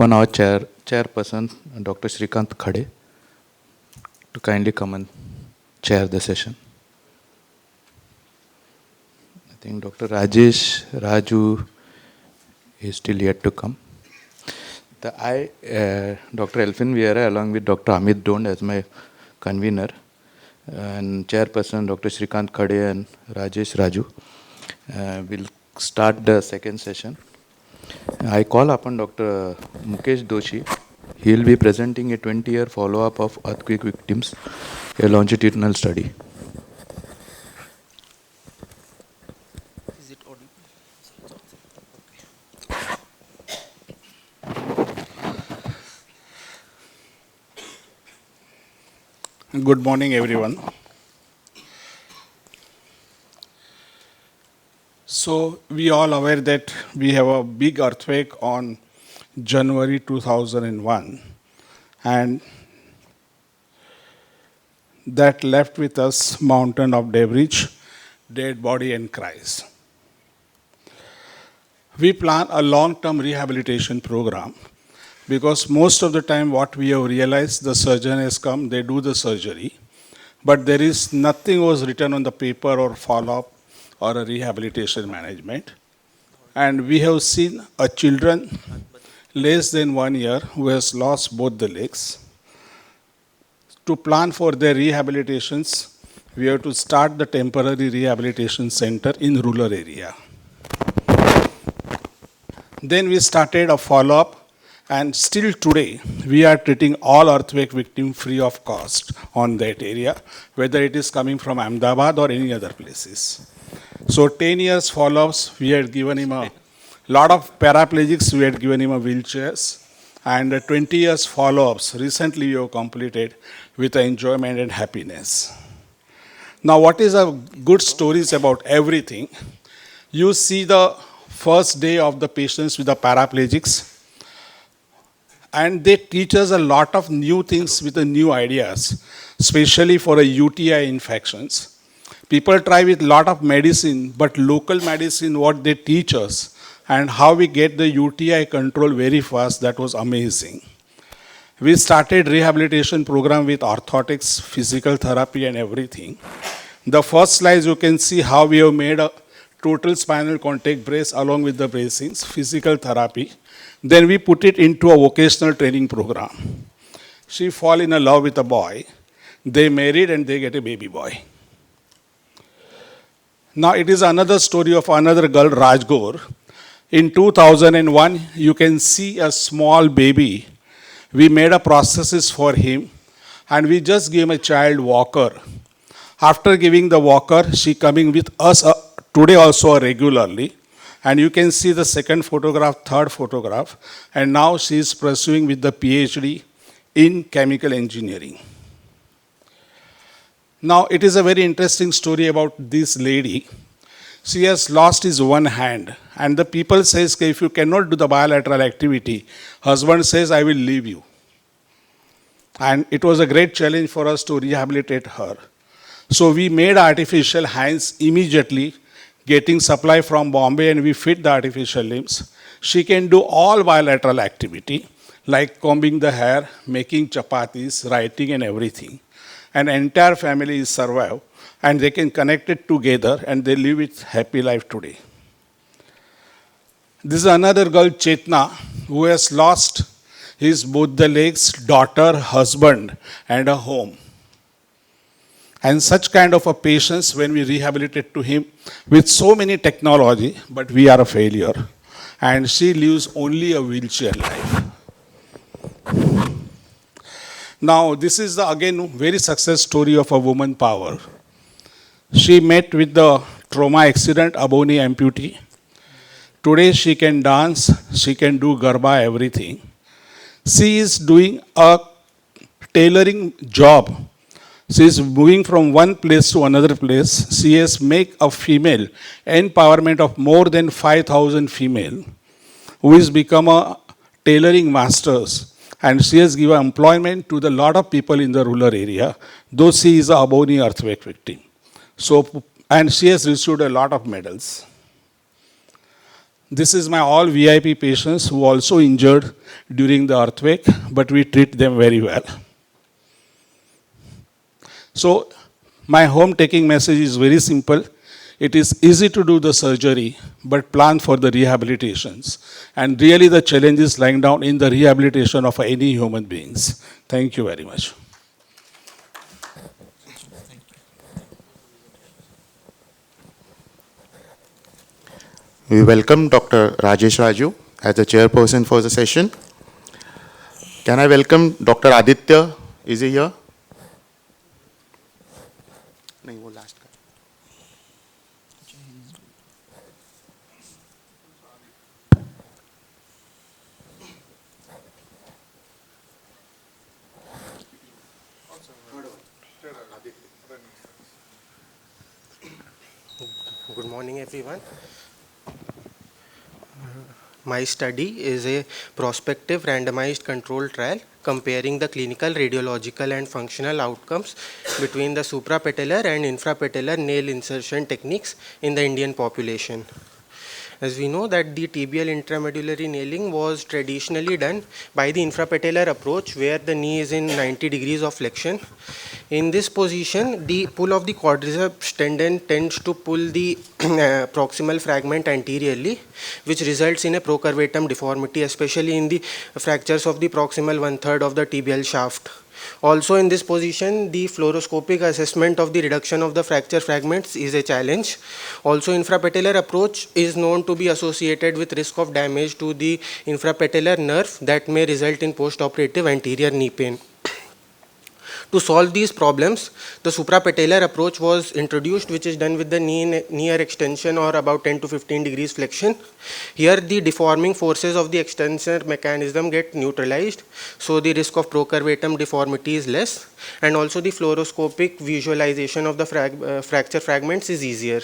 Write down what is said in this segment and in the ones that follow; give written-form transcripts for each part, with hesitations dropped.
upon our chairperson, Dr. Shrikant Khade, to kindly come and chair the session. I think Dr. Rajesh, Raju is still yet to come. Dr. Alfven, Viera, along with Dr. Amit Dond as my convener, and chairperson Dr. Shrikant Khade and Rajesh Raju will start the second session. I call upon Dr. Mukesh Doshi. He will be presenting a 20-year follow-up of earthquake victims, a longitudinal study. Is it audible? Good morning, everyone. So we all aware that we have a big earthquake on January 2001, and that left with us mountain of debris, dead body and cries. We plan a long-term rehabilitation program because most of the time what we have realized, the surgeon has come, they do the surgery, but there is nothing was written on the paper or follow-up or a rehabilitation management. And we have seen a children less than 1 year who has lost both the legs. To plan for their rehabilitations, we have to start the temporary rehabilitation center in rural area. Then we started a follow-up, and still today, we are treating all earthquake victims free of cost on that area, whether it is coming from Ahmedabad or any other places. So 10 years follow-ups, we had given him a lot of paraplegics, we had given him a wheelchairs, and 20 years follow-ups, recently we have completed with enjoyment and happiness. Now what is a good stories about everything? You see the first day of the patients with the paraplegics, and they teach us a lot of new things with the new ideas, especially for a UTI infections. People try with a lot of medicine, but local medicine, what they teach us, and how we get the UTI control very fast, that was amazing. We started rehabilitation program with orthotics, physical therapy and everything. The first slide you can see how we have made a total spinal contact brace along with the bracings, physical therapy. Then we put it into a vocational training program. She fall in love with a boy. They married and they get a baby boy. Now it is another story of another girl, Rajgor. In 2001, you can see a small baby. We made a prosthesis for him, and we just gave him a child walker. After giving the walker, she coming with us today also regularly. And you can see the second photograph, third photograph, and now she is pursuing with the PhD in chemical engineering. Now it is a very interesting story about this lady. She has lost his one hand, and the people says, if you cannot do the bilateral activity, husband says, I will leave you. And it was a great challenge for us to rehabilitate her. So we made artificial hands immediately, getting supply from Bombay, and we fit the artificial limbs. She can do all bilateral activity, like combing the hair, making chapatis, writing and everything. And entire family is survived, and they can connect it together, and they live with happy life today. This is another girl, Chetna, who has lost his both the legs, daughter, husband, and a home. And such kind of a patience when we rehabilitate to him with so many technology, but we are a failure. And she lives only a wheelchair life. Now this is the, again, very success story of a woman power. She met with the trauma accident, a knee amputee. Today she can dance, she can do garba, everything. She is doing a tailoring job. She is moving from one place to another place. She has made a female empowerment of more than 5,000 female who has become a tailoring masters, and she has given employment to the lot of people in the rural area, though she is a Aboni earthquake victim. So, and she has received a lot of medals. This is my all VIP patients who also injured during the earthquake, but we treat them very well. So my home taking message is very simple. It is easy to do the surgery, but plan for the rehabilitations. And really the challenge is lying down in the rehabilitation of any human beings. Thank you very much. We welcome Dr. Rajesh Raju as the chairperson for the session. Can I welcome Dr. Aditya? Is he here? नहीं, वो last का. Good morning, everyone. My study is a prospective randomized controlled trial comparing the clinical, radiological and functional outcomes between the supra-patellar and infra-patellar nail insertion techniques in the Indian population. As we know that the tibial intramedullary nailing was traditionally done by the infra-patellar approach where the knee is in 90 degrees of flexion. In this position, the pull of the quadriceps tendon tends to pull the proximal fragment anteriorly, which results in a procurvatum deformity, especially in the fractures of the proximal 1/3 of the tibial shaft. Also in this position, the fluoroscopic assessment of the reduction of the fracture fragments is a challenge. Also, infrapatellar approach is known to be associated with risk of damage to the infrapatellar nerve that may result in postoperative anterior knee pain. To solve these problems, the supra-patellar approach was introduced, which is done with the knee near extension or about 10 to 15 degrees flexion. Here, the deforming forces of the extensor mechanism get neutralized, so the risk of procurvatum deformity is less, and also the fluoroscopic visualization of the fracture fragments is easier.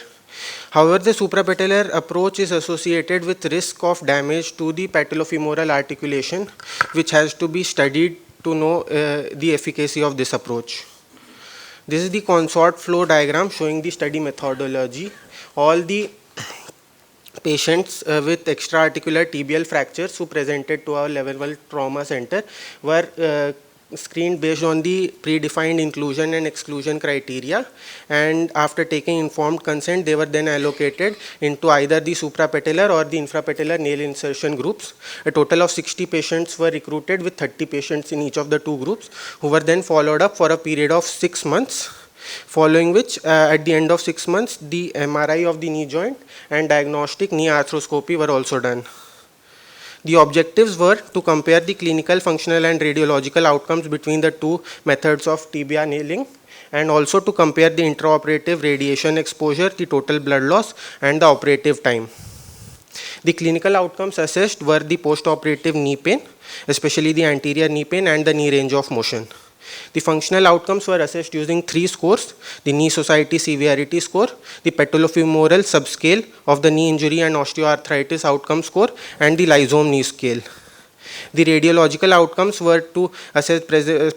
However, the supra-patellar approach is associated with risk of damage to the patellofemoral articulation, which has to be studied to know the efficacy of this approach. This is the consort flow diagram showing the study methodology. All the patients with extra-articular tibial fractures who presented to our level 1 trauma center were screened based on the predefined inclusion and exclusion criteria, and after taking informed consent they were then allocated into either the supra-patellar or the infra-patellar nail insertion groups. A total of 60 patients were recruited with 30 patients in each of the two groups, who were then followed up for a period of 6 months, following which at the end of 6 months the MRI of the knee joint and diagnostic knee arthroscopy were also done. The objectives were to compare the clinical, functional and radiological outcomes between the two methods of tibia nailing, and also to compare the intraoperative radiation exposure, the total blood loss and the operative time. The clinical outcomes assessed were the postoperative knee pain, especially the anterior knee pain and the knee range of motion. The functional outcomes were assessed using 3 scores: the knee society severity score, the patellofemoral subscale of the knee injury and osteoarthritis outcome score, and the lysome knee scale. The radiological outcomes were to assess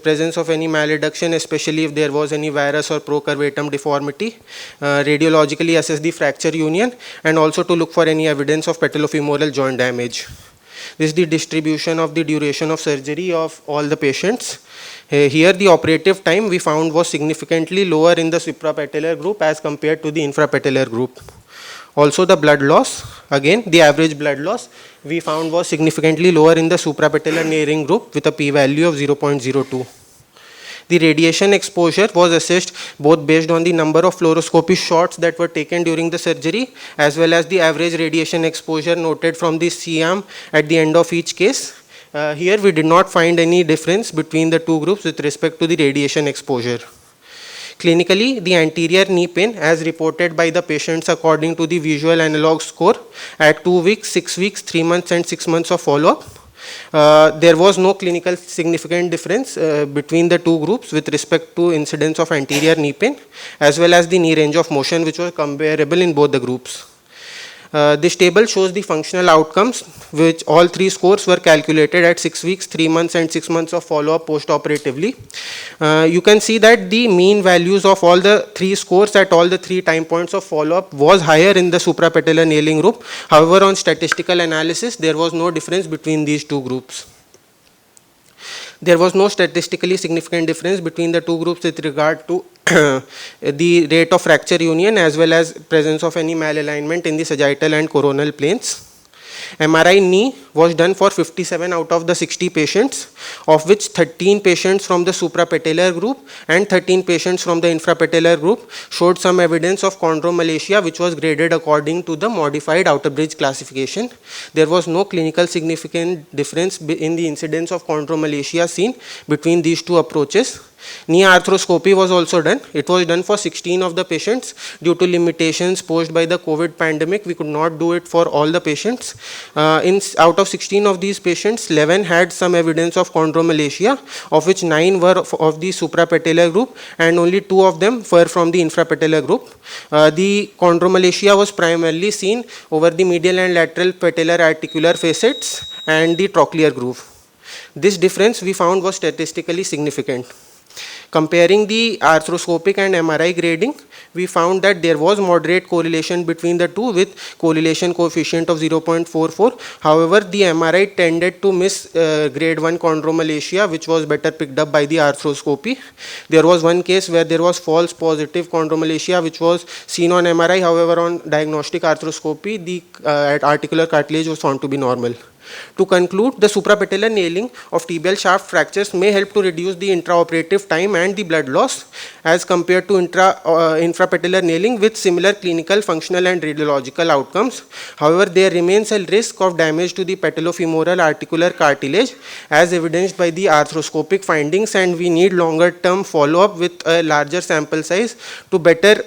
presence of any maladduction, especially if there was any varus or procurvatum deformity, radiologically assess the fracture union, and also to look for any evidence of patellofemoral joint damage. This is the distribution of the duration of surgery of all the patients. Here the operative time we found was significantly lower in the supra-patellar group as compared to the infra-patellar group. Also the blood loss, again the average blood loss we found was significantly lower in the supra-patellar nailing group with a p-value of 0.02. The radiation exposure was assessed both based on the number of fluoroscopy shots that were taken during the surgery as well as the average radiation exposure noted from the C-arm at the end of each case. Here we did not find any difference between the two groups with respect to the radiation exposure. Clinically, the anterior knee pain as reported by the patients according to the visual analog score at 2 weeks, 6 weeks, 3 months and 6 months of follow-up. There was no clinical significant difference between the two groups with respect to incidence of anterior knee pain as well as the knee range of motion, which was comparable in both the groups. This table shows the functional outcomes, which all three scores were calculated at 6 weeks, 3 months, and 6 months of follow-up post-operatively. You can see that the mean values of all the three scores at all the 3 time points of follow-up was higher in the suprapatellar nailing group. However, on statistical analysis, there was no difference between these two groups. There was no statistically significant difference between the two groups with regard to the rate of fracture union as well as presence of any malalignment in the sagittal and coronal planes. MRI knee was done for 57 out of the 60 patients, of which 13 patients from the suprapatellar group and 13 patients from the infrapatellar group showed some evidence of chondromalacia, which was graded according to the modified outer bridge classification. There was no clinical significant difference in the incidence of chondromalacia seen between these two approaches. Knee arthroscopy was also done. It was done for 16 of the patients. Due to limitations posed by the COVID pandemic, we could not do it for all the patients. Out of 16 of these patients, 11 had some evidence of chondromalacia, of which 9 were of the suprapatellar group and only 2 of them were from the infrapatellar group. The chondromalacia was primarily seen over the medial and lateral patellar articular facets and the trochlear groove. This difference we found was statistically significant. Comparing the arthroscopic and MRI grading, we found that there was moderate correlation between the two with correlation coefficient of 0.44. However, the MRI tended to miss grade 1 chondromalacia, which was better picked up by the arthroscopy. There was one case where there was false positive chondromalacia, which was seen on MRI. However, on diagnostic arthroscopy, the articular cartilage was found to be normal. To conclude, the suprapatellar nailing of tibial shaft fractures may help to reduce the intraoperative time and the blood loss as compared to infrapatellar nailing with similar clinical, functional and radiological outcomes. However, there remains a risk of damage to the patellofemoral articular cartilage as evidenced by the arthroscopic findings, and we need longer term follow-up with a larger sample size to better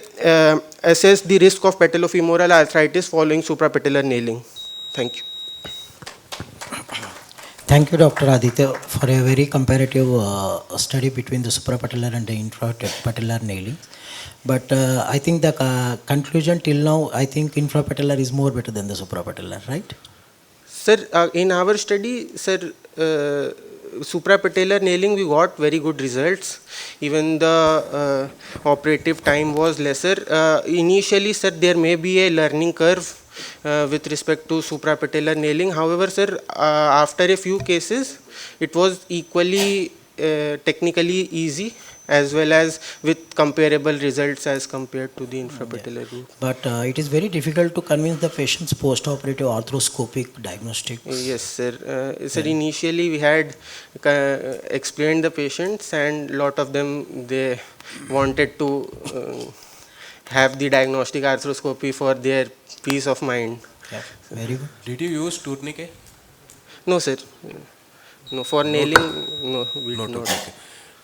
assess the risk of patellofemoral arthritis following suprapatellar nailing. Thank you. Thank you, Dr. Aditya, for a very comparative study between the suprapatellar and the infrapatellar nailing. But I think the conclusion till now, I think infrapatellar is more better than the suprapatellar, right? Sir, in our study, sir, suprapatellar nailing, we got very good results. Even the operative time was lesser. Initially, sir, there may be a learning curve with respect to suprapatellar nailing. However, sir, after a few cases, it was equally technically easy as well as with comparable results as compared to the infrapatellar group. But it is very difficult to convince the patients post-operative arthroscopic diagnostics. Yes, sir. Sir, initially we had explained the patients, and a lot of them, they wanted to have the diagnostic arthroscopy for their peace of mind. Yeah, very good. Did you use tourniquet? No, sir. No, for nailing, no, we did not. Okay.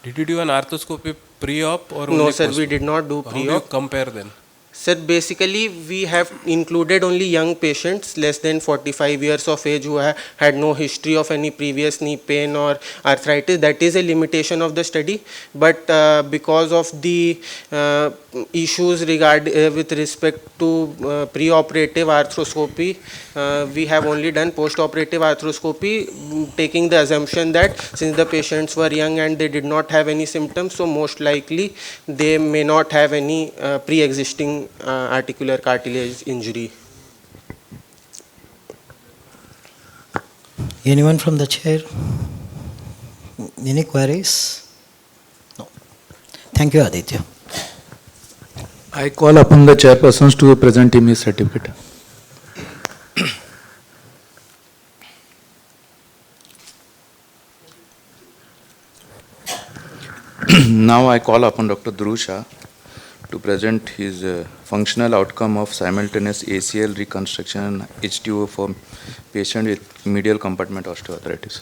Did you do an arthroscopy pre-op or No, only sir, post-op? we did not do How do you pre-op. compare then? Sir, basically we have included only young patients less than 45 years of age who had no history of any previous knee pain or arthritis. That is a limitation of the study, but because of the issues with respect to pre-operative arthroscopy, we have only done post-operative arthroscopy, taking the assumption that since the patients were young and they did not have any symptoms, so most likely they may not have any pre-existing articular cartilage injury. Anyone from the chair? Any queries? No. Thank you, Aditya. I call upon the chairpersons to present him his certificate. Now I call upon Dr. Dhruv Shah to present his functional outcome of simultaneous ACL reconstruction and HTO for patient with medial compartment osteoarthritis.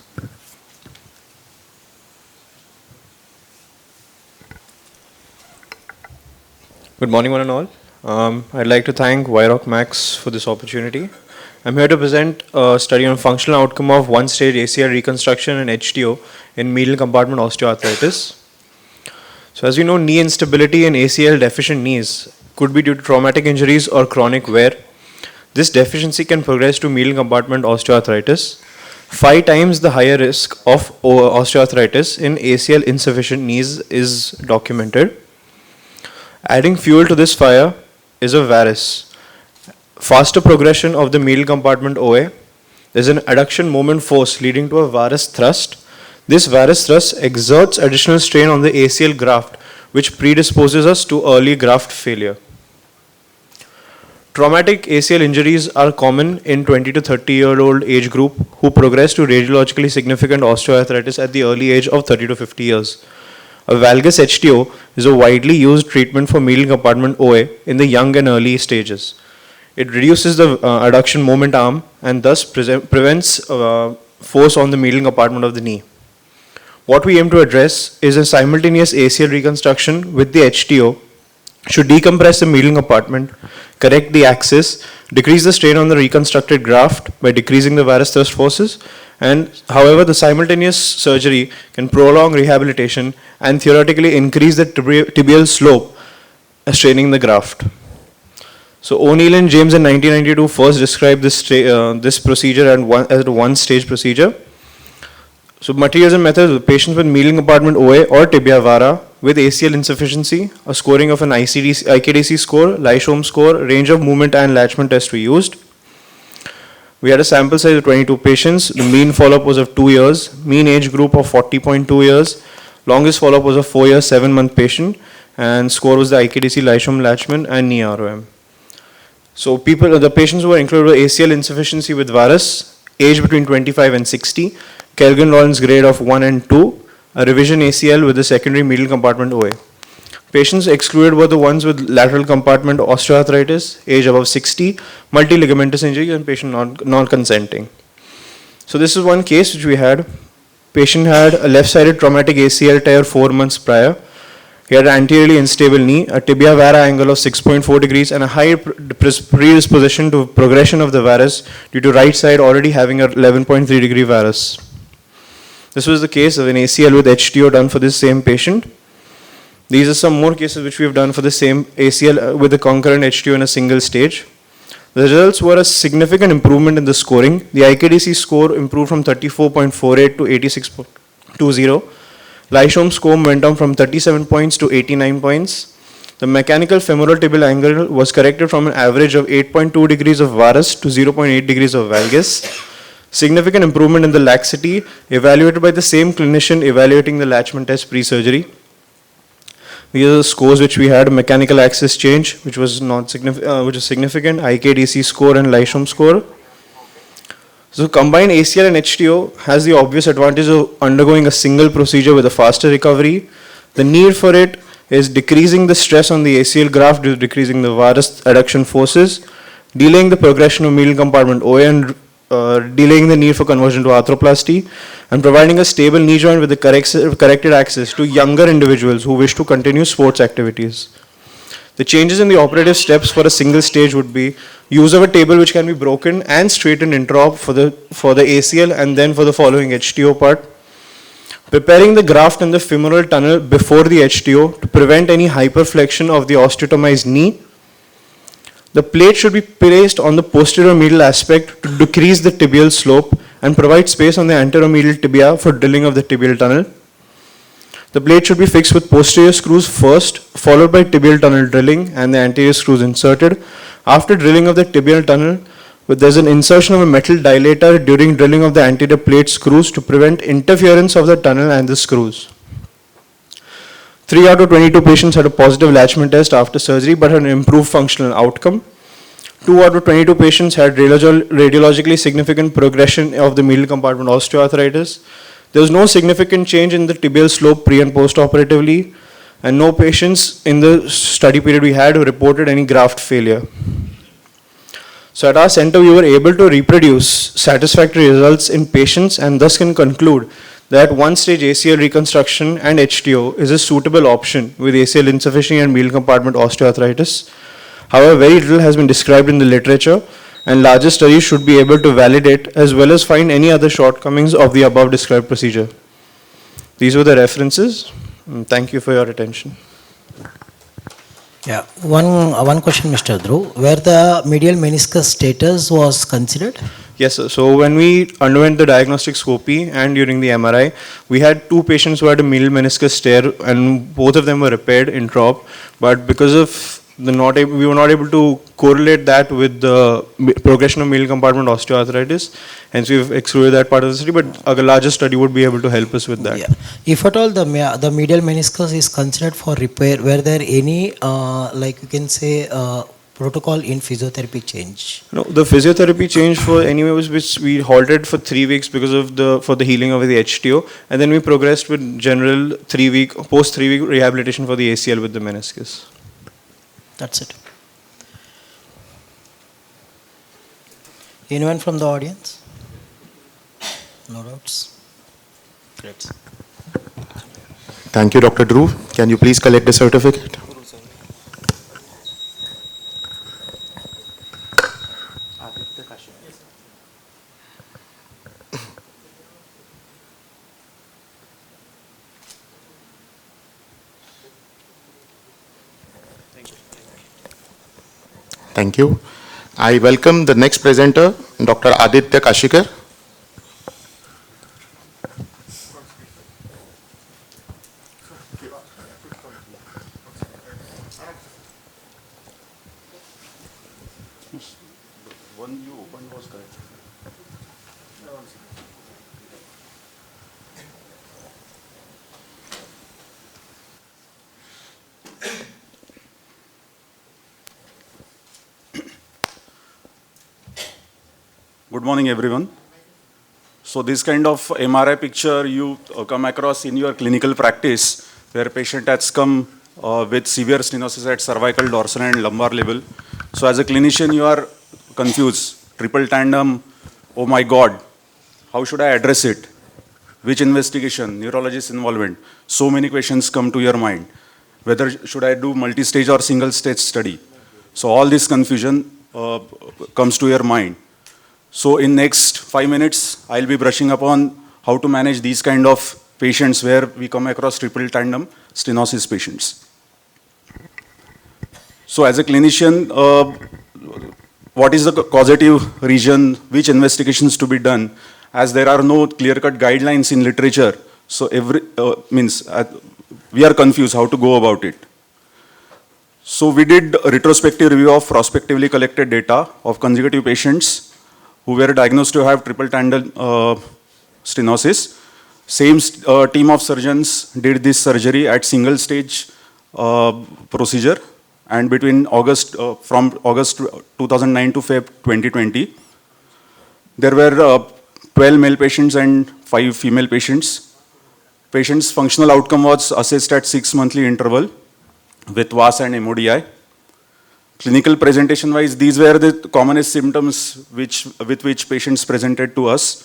Good morning, one and all. I'd like to thank Wiroc Max for this opportunity. I'm here to present a study on functional outcome of one-stage ACL reconstruction and HTO in medial compartment osteoarthritis. So as you know, knee instability in ACL deficient knees could be due to traumatic injuries or chronic wear. This deficiency can progress to medial compartment osteoarthritis, 5 times the higher risk of osteoarthritis in ACL insufficient knees is documented. Adding fuel to this fire is a varus. Faster progression of the medial compartment OA. There's an adduction moment force leading to a varus thrust. This varus thrust exerts additional strain on the ACL graft, which predisposes us to early graft failure. Traumatic ACL injuries are common in 20 to 30-year-old age group who progress to radiologically significant osteoarthritis at the early age of 30 to 50 years. A valgus HTO is a widely used treatment for medial compartment OA in the young and early stages. It reduces the adduction moment arm and thus prevents force on the medial compartment of the knee. What we aim to address is a simultaneous ACL reconstruction with the HTO should decompress the medial compartment, correct the axis, decrease the strain on the reconstructed graft by decreasing the varus thrust forces, and however the simultaneous surgery can prolong rehabilitation and theoretically increase the tibial slope, straining the graft. So O'Neill and James in 1992 first described this procedure as a one-stage procedure. So materials and methods: patients with medial compartment OA or tibia vara with ACL insufficiency, a scoring of an IKDC score, Lysholm score, range of movement and latchment test we used. We had a sample size of 22 patients. The mean follow-up was of 2 years, mean age group of 40.2 years, longest follow-up was a 4-year, 7-month patient, and score was the IKDC, Lysholm, Latchman, and knee ROM. So the patients who were included were ACL insufficiency with varus, age between 25 and 60, Kelvin-Lawrence grade of 1 and 2, a revision ACL with the secondary medial compartment OA. Patients excluded were the ones with lateral compartment osteoarthritis, age above 60, multiligamentous injury, and patient non-consenting. So this is one case which we had. Patient had a left-sided traumatic ACL tear 4 months prior. He had an anteriorly unstable knee, a tibia vara angle of 6.4 degrees, and a high predisposition to progression of the varus due to right side already having a 11.3 degree varus. This was the case of an ACL with HTO done for this same patient. These are some more cases which we have done for the same ACL with the concurrent HTO in a single stage. The results were a significant improvement in the scoring. The IKDC score improved from 34.48 to 86.20. Lysholm score went down from 37 points to 89 points. The mechanical femoral tibial angle was corrected from an average of 8.2 degrees of varus to 0.8 degrees of valgus. Significant improvement in the laxity evaluated by the same clinician evaluating the Latchman test pre-surgery. These are the scores which we had: mechanical axis change, which was significant, IKDC score and Lysholm score. So combined ACL and HTO has the obvious advantage of undergoing a single procedure with a faster recovery. The need for it is decreasing the stress on the ACL graft due to decreasing the varus adduction forces, delaying the progression of medial compartment OA and delaying the need for conversion to arthroplasty, and providing a stable knee joint with the corrected access to younger individuals who wish to continue sports activities. The changes in the operative steps for a single stage would be use of a table which can be broken and straightened intra-op for the ACL and then for the following HTO part. Preparing the graft and the femoral tunnel before the HTO to prevent any hyperflexion of the osteotomized knee. The plate should be placed on the posterior medial aspect to decrease the tibial slope and provide space on the anterior medial tibia for drilling of the tibial tunnel. The plate should be fixed with posterior screws first, followed by tibial tunnel drilling and the anterior screws inserted. After drilling of the tibial tunnel, there's an insertion of a metal dilator during drilling of the anterior plate screws to prevent interference of the tunnel and the screws. 3 out of 22 patients had a positive Latchman test after surgery but had an improved functional outcome. 2 out of 22 patients had radiologically significant progression of the medial compartment osteoarthritis. There was no significant change in the tibial slope pre and post operatively, and no patients in the study period we had who reported any graft failure. So at our center, we were able to reproduce satisfactory results in patients and thus can conclude that one-stage ACL reconstruction and HTO is a suitable option with ACL insufficiency and medial compartment osteoarthritis. However, very little has been described in the literature, and larger studies should be able to validate as well as find any other shortcomings of the above described procedure. These were the references. Thank you for your attention. Yeah, one question, Mr. Dhruv. Where the medial meniscus status was considered? Yes, sir. So when we underwent the diagnostic scopy and during the MRI, we had two patients who had a medial meniscus tear, and both of them were repaired intra-op. But because of we were not able to correlate that with the progression of medial compartment osteoarthritis. Hence, we've excluded that part of the study. But a larger study would be able to help us with that. Yeah. If at all the medial meniscus is considered for repair, were there any like you can say protocol in physiotherapy change? No, the physiotherapy change for anyway was which we halted for 3 weeks because of the healing of the HTO, and then we progressed with general post 3 week rehabilitation for the ACL with the meniscus. That's it. Anyone from the audience? No doubts? Great. Thank you, Dr. Dhruv. Can you please collect the certificate? Thank you. I welcome the next presenter, Dr. Aditya Kashikar. Good morning, everyone. So this kind of MRI picture you come across in your clinical practice, where patient has come with severe stenosis at cervical, dorsal, and lumbar level. So as a clinician, you are confused. Triple tandem, oh my God, how should I address it? Which investigation, neurologist involvement? So many questions come to your mind. Whether should I do multi-stage or single-stage study? So all this confusion comes to your mind. So in next 5 minutes, I'll be brushing upon how to manage these kind of patients where we come across triple tandem stenosis patients. So as a clinician, what is the causative region, which investigations to be done, as there are no clear-cut guidelines in literature. So we are confused how to go about it. So we did a retrospective review of prospectively collected data of consecutive patients who were diagnosed to have triple tandem stenosis. Same team of surgeons did this surgery at single stage procedure, and between from August 2009 to Feb 2020, there were 12 male patients and 5 female patients. Patient's functional outcome was assessed at 6 monthly interval with VAS and MODI. Clinical presentation wise, these were the commonest symptoms with which patients presented to us.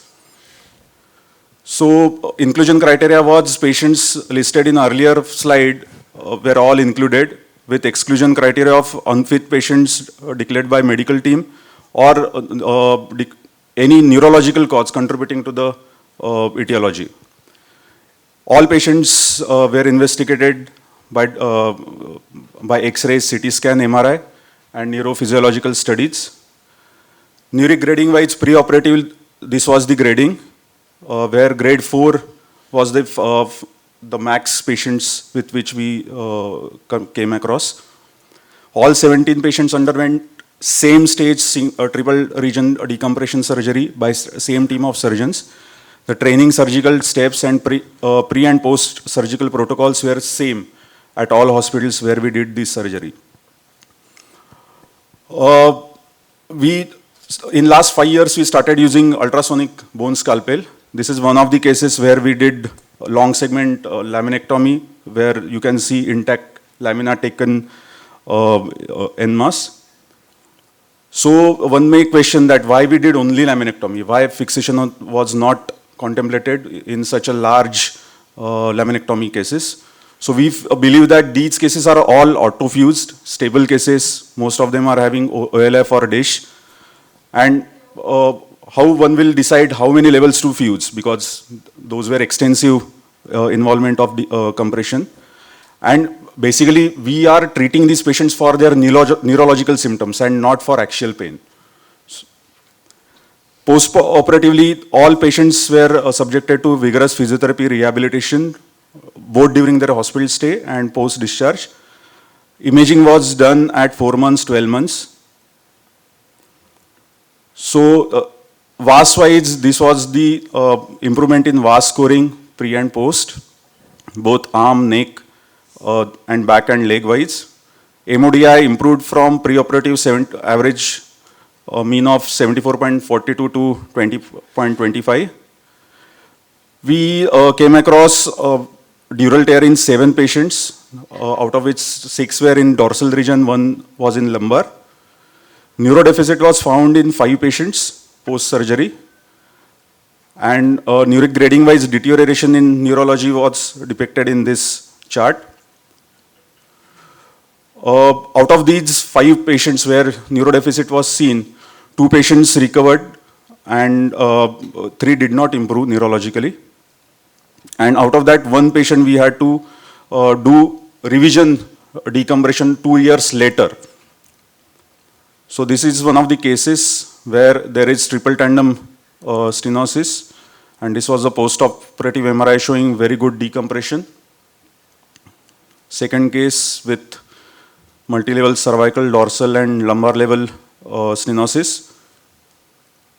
So inclusion criteria was patients listed in earlier slide were all included, with exclusion criteria of unfit patients declared by medical team or any neurological cause contributing to the etiology. All patients were investigated by X-rays, CT scan, MRI, and neurophysiological studies. Neuric grading wise, pre-operative, this was the grading, where grade 4 was the max patients with which we came across. All 17 patients underwent same stage triple region decompression surgery by same team of surgeons. The training surgical steps and pre and post surgical protocols were same at all hospitals where we did this surgery. In last 5 years, we started using ultrasonic bone scalpel. This is one of the cases where we did long segment laminectomy, where you can see intact lamina taken en masse. So one may question that why we did only laminectomy, why fixation was not contemplated in such a large laminectomy cases. So we believe that these cases are all autofused, stable cases. Most of them are having OLF or DISH. And how one will decide how many levels to fuse, because those were extensive involvement of the compression. And basically we are treating these patients for their neurological symptoms and not for actual pain. Post-operatively, all patients were subjected to vigorous physiotherapy rehabilitation, both during their hospital stay and post-discharge. Imaging was done at 4 months, 12 months. So, VAS-wise, this was the improvement in VAS scoring pre and post, both arm, neck, and back and leg wise. MODI improved from pre-operative average mean of 74.42 to 20.25. We came across dural tear in 7 patients, out of which 6 were in dorsal region, 1 was in lumbar. Neurodeficit was found in 5 patients post-surgery. And neuric grading-wise deterioration in neurology was depicted in this chart. Out of these 5 patients where neurodeficit was seen, 2 patients recovered and 3 did not improve neurologically. And out of that 1 patient, we had to do revision decompression 2 years later. So this is one of the cases where there is triple tandem stenosis, and this was a post-operative MRI showing very good decompression. Second case with multi-level cervical, dorsal and lumbar level stenosis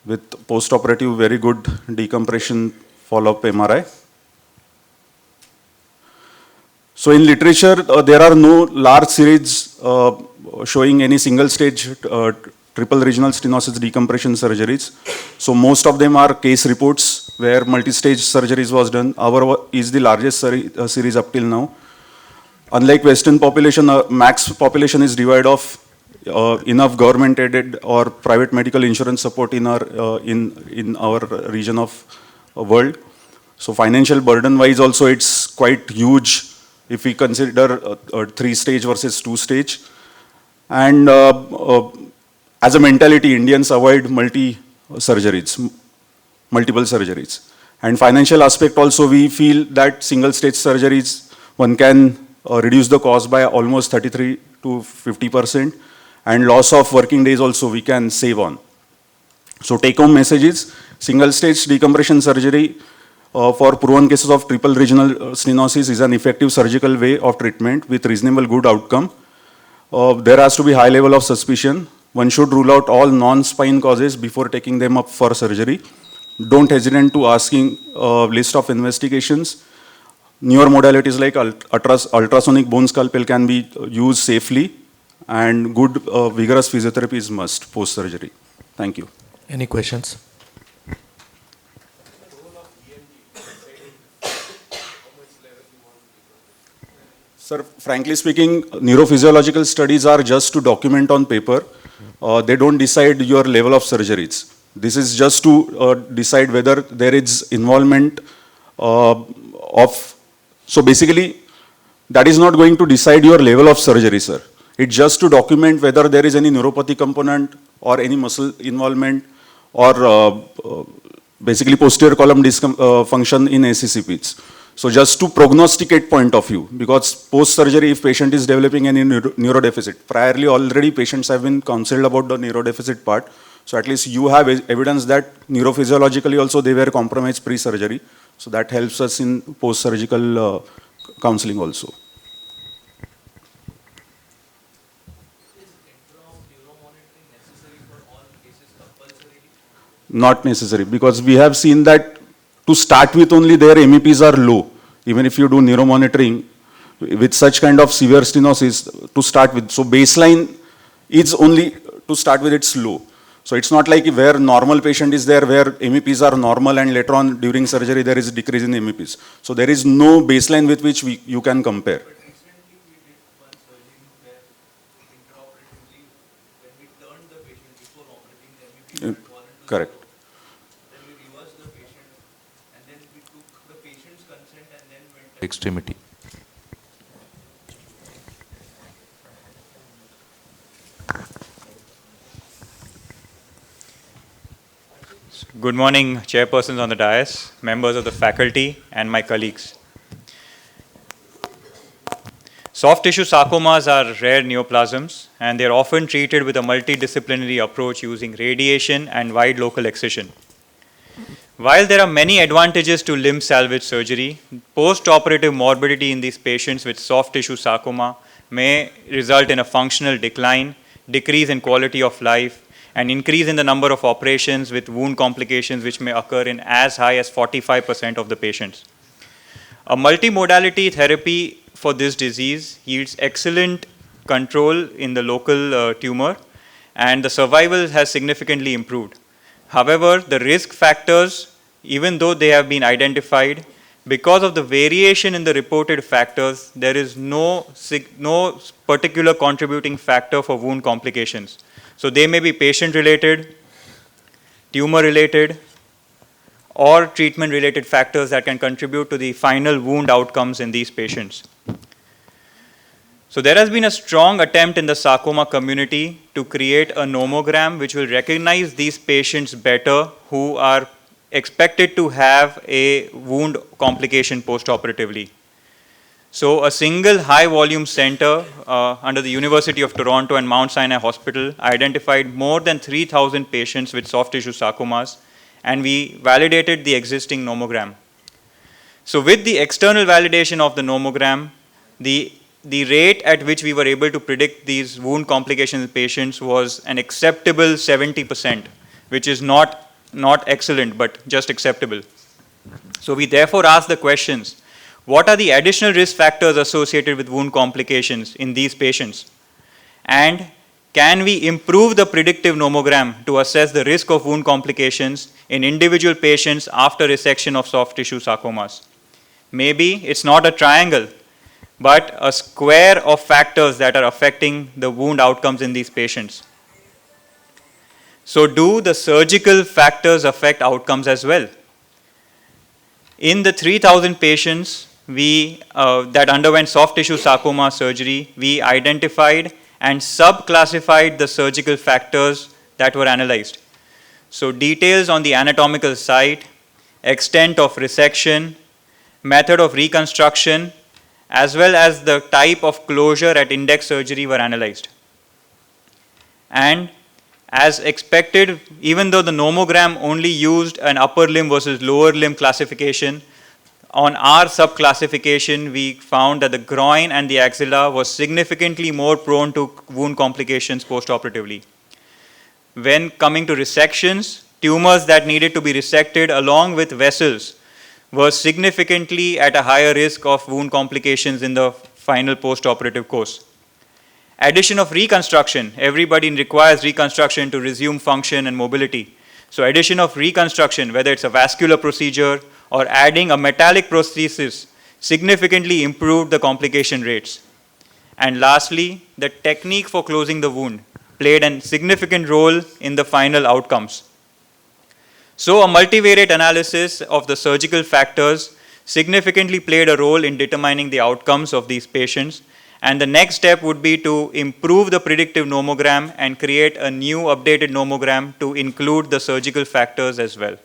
with post-operative very good decompression follow-up MRI. So in literature, there are no large series showing any single stage triple regional stenosis decompression surgeries. So most of them are case reports where multi-stage surgeries was done. Our is the largest series up till now. Unlike Western population, max population is devoid of enough government-aided or private medical insurance support in our region of world. So financial burden-wise also it's quite huge if we consider 3-stage versus 2-stage. And as a mentality, Indians avoid multiple surgeries. And financial aspect also, we feel that single-stage surgeries, one can reduce the cost by almost 33 to 50%, and loss of working days also we can save on. So take-home message is, single-stage decompression surgery for proven cases of triple regional stenosis is an effective surgical way of treatment with reasonable good outcome. There has to be high level of suspicion. One should rule out all non-spine causes before taking them up for surgery. Don't hesitate to asking list of investigations. Newer modalities like ultrasonic bone scalpel can be used safely, and good vigorous physiotherapy is must post-surgery. Thank you. Any questions? Sir, frankly speaking, neurophysiological studies are just to document on paper. They don't decide your level of surgeries. This is just to decide whether there is involvement so basically, that is not going to decide your level of surgery, sir. It's just to document whether there is any neuropathy component or any muscle involvement or basically posterior column dysfunction in ACCPs. So just to prognosticate point of view, because post-surgery, if patient is developing any neurodeficit, priorly already patients have been counseled about the neurodeficit part. So at least you have evidence that neurophysiologically also they were compromised pre-surgery. So that helps us in post-surgical counseling also. Not necessary, because we have seen that to start with only their MEPs are low. Even if you do neuromonitoring with such kind of severe stenosis to start with. So baseline is only to start with it's low. So it's not like where normal patient is there where MEPs are normal and later on during surgery there is a decrease in MEPs. So there is no baseline with which you can compare. But recently we did one surgery where intraoperatively when we turned the patient before operating the MEP had fallen to Correct. the floor. Then we reversed the patient and then we took the patient's consent and then went to Extremity. Good morning, chairpersons on the dais, members of the faculty, and my colleagues. Soft tissue sarcomas are rare neoplasms, and they are often treated with a multidisciplinary approach using radiation and wide local excision. While there are many advantages to limb salvage surgery, post-operative morbidity in these patients with soft tissue sarcoma may result in a functional decline, decrease in quality of life, and increase in the number of operations with wound complications which may occur in as high as 45% of the patients. A multimodality therapy for this disease yields excellent control in the local tumor, and the survival has significantly improved. However, the risk factors, even though they have been identified, because of the variation in the reported factors, there is no particular contributing factor for wound complications. So they may be patient-related, tumor-related, or treatment-related factors that can contribute to the final wound outcomes in these patients. So there has been a strong attempt in the sarcoma community to create a nomogram which will recognize these patients better who are expected to have a wound complication post-operatively. So a single high-volume center under the University of Toronto and Mount Sinai Hospital identified more than 3,000 patients with soft tissue sarcomas, and we validated the existing nomogram. So with the external validation of the nomogram, the rate at which we were able to predict these wound complications in patients was an acceptable 70%, which is not excellent, but just acceptable. So we therefore asked the questions, what are the additional risk factors associated with wound complications in these patients? And can we improve the predictive nomogram to assess the risk of wound complications in individual patients after resection of soft tissue sarcomas? Maybe it's not a triangle, but a square of factors that are affecting the wound outcomes in these patients. So do the surgical factors affect outcomes as well? In the 3,000 patients that underwent soft tissue sarcoma surgery, we identified and subclassified the surgical factors that were analyzed. So details on the anatomical site, extent of resection, method of reconstruction, as well as the type of closure at index surgery were analyzed. And as expected, even though the nomogram only used an upper limb versus lower limb classification, on our subclassification, we found that the groin and the axilla was significantly more prone to wound complications post-operatively. When coming to resections, tumors that needed to be resected along with vessels were significantly at a higher risk of wound complications in the final post-operative course. Addition of reconstruction, everybody requires reconstruction to resume function and mobility. So addition of reconstruction, whether it's a vascular procedure or adding a metallic prosthesis, significantly improved the complication rates. And lastly, the technique for closing the wound played a significant role in the final outcomes. So a multivariate analysis of the surgical factors significantly played a role in determining the outcomes of these patients. And the next step would be to improve the predictive nomogram and create a new updated nomogram to include the surgical factors as well.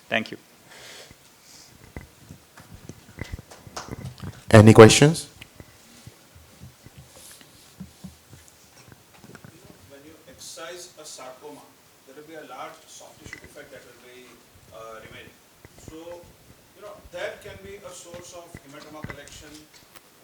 Thank you. Any questions? When you excise a sarcoma, there will be a large soft tissue defect that will be remaining. So, that can be a source of hematoma collection.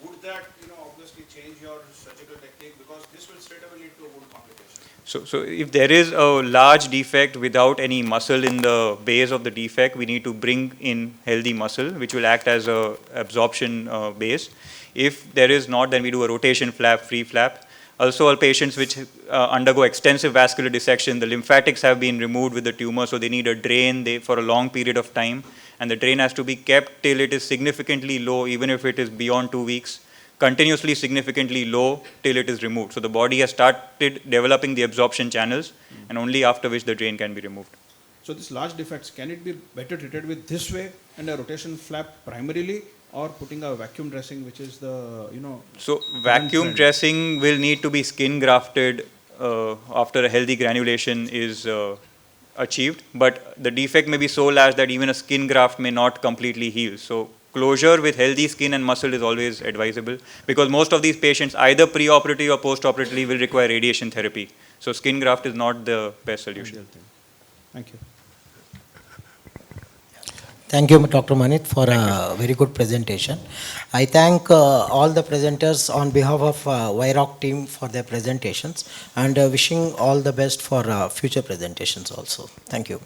Would that, obviously change your surgical technique, because this will straight away lead to a wound complication? So if there is a large defect without any muscle in the base of the defect, we need to bring in healthy muscle, which will act as a absorption base. If there is not, then we do a rotation flap, free flap. Also, all patients which undergo extensive vascular dissection, the lymphatics have been removed with the tumor, so they need a drain for a long period of time. And the drain has to be kept till it is significantly low, even if it is beyond 2 weeks, continuously significantly low till it is removed. So the body has started developing the absorption channels, and only after which the drain can be removed. So these large defects, can it be better treated with this way and a rotation flap primarily, or putting a vacuum dressing, which is the, So vacuum dressing will need to be skin grafted after a healthy granulation is achieved, but the defect may be so large that even a skin graft may not completely heal. So closure with healthy skin and muscle is always advisable, because most of these patients either pre-operatively or post-operatively will require radiation therapy. So skin graft is not the best solution. Thank you. Thank you, Dr. Manit, for a very good presentation. I thank all the presenters on behalf of Wiroc team for their presentations, and wishing all the best for future presentations also. Thank you.